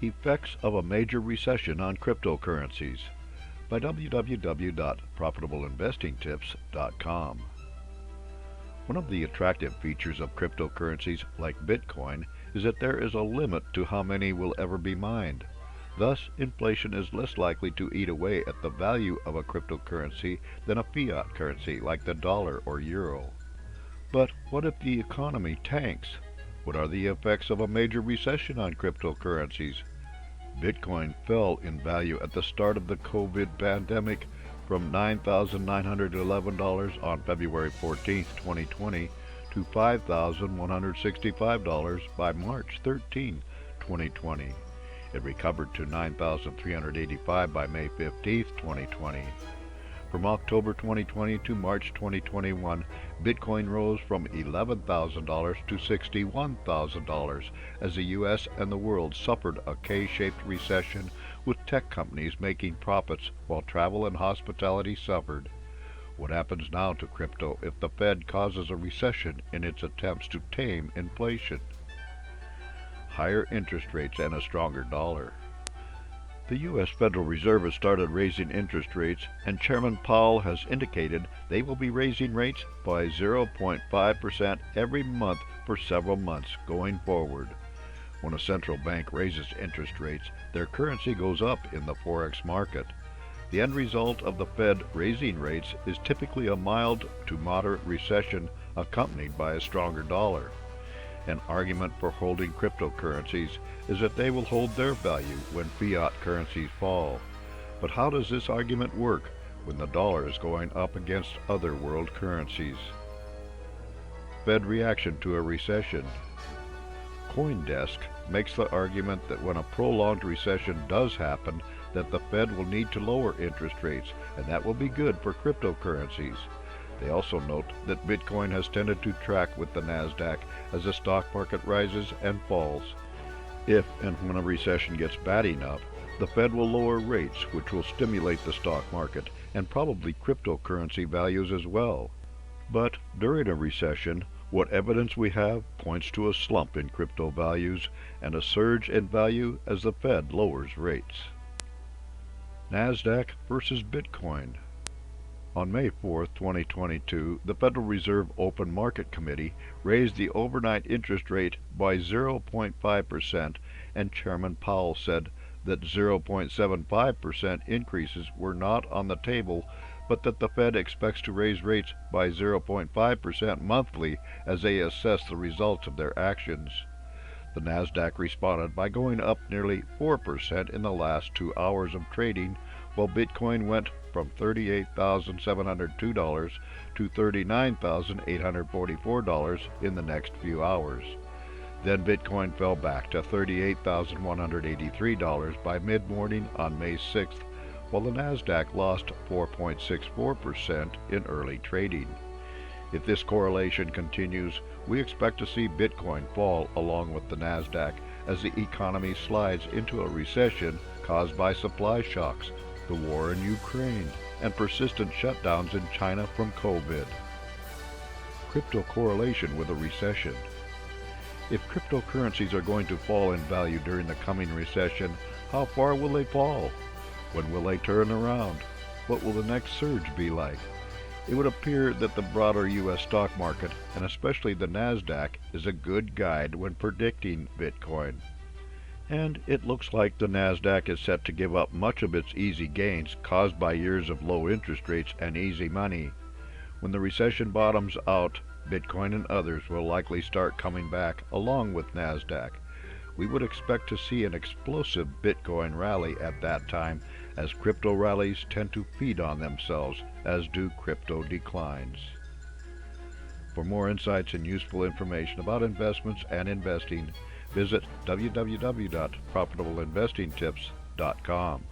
Effects of a Major Recession on Cryptocurrencies by www.profitableinvestingtips.com. One of the attractive features of cryptocurrencies like Bitcoin is that there is a limit to how many will ever be mined. Thus, inflation is less likely to eat away at the value of a cryptocurrency than a fiat currency like the dollar or euro. But what if the economy tanks? What are the effects of a major recession on cryptocurrencies? Bitcoin fell in value at the start of the COVID pandemic from $9,911 on February 14, 2020 to $5,165 by March 13, 2020. It recovered to $9,385 by May 15, 2020. From October 2020 to March 2021, Bitcoin rose from $11,000 to $61,000 as the U.S. and the world suffered a K-shaped recession with tech companies making profits while travel and hospitality suffered. What happens now to crypto if the Fed causes a recession in its attempts to tame inflation? Higher interest rates and a stronger dollar. The U.S. Federal Reserve has started raising interest rates, and Chairman Powell has indicated they will be raising rates by 0.5% every month for several months going forward. When a central bank raises interest rates, their currency goes up in the forex market. The end result of the Fed raising rates is typically a mild to moderate recession accompanied by a stronger dollar. An argument for holding cryptocurrencies is that they will hold their value when fiat currencies fall. But how does this argument work when the dollar is going up against other world currencies? Fed reaction to a recession. CoinDesk makes the argument that when a prolonged recession does happen, that the Fed will need to lower interest rates, and that will be good for cryptocurrencies. They also note that Bitcoin has tended to track with the Nasdaq as the stock market rises and falls. If and when a recession gets bad enough, the Fed will lower rates, which will stimulate the stock market and probably cryptocurrency values as well. But during a recession, what evidence we have points to a slump in crypto values and a surge in value as the Fed lowers rates. Nasdaq versus Bitcoin. On May 4, 2022, the Federal Reserve Open Market Committee raised the overnight interest rate by 0.5%, and Chairman Powell said that 0.75% increases were not on the table, but that the Fed expects to raise rates by 0.5% monthly as they assess the results of their actions. The Nasdaq responded by going up nearly 4% in the last 2 hours of trading, while Bitcoin went from $38,702 to $39,844 in the next few hours. Then Bitcoin fell back to $38,183 by mid-morning on May 6th, while the Nasdaq lost 4.64% in early trading. If this correlation continues, we expect to see Bitcoin fall along with the Nasdaq as the economy slides into a recession caused by supply shocks, the war in Ukraine, and persistent shutdowns in China from COVID. Crypto correlation with a recession. If cryptocurrencies are going to fall in value during the coming recession, how far will they fall? When will they turn around? What will the next surge be like? It would appear that the broader U.S. stock market, and especially the Nasdaq, is a good guide when predicting Bitcoin. And it looks like the Nasdaq is set to give up much of its easy gains caused by years of low interest rates and easy money. When the recession bottoms out, Bitcoin and others will likely start coming back along with Nasdaq. We would expect to see an explosive Bitcoin rally at that time, as crypto rallies tend to feed on themselves, as do crypto declines. For more insights and useful information about investments and investing, visit www.profitableinvestingtips.com.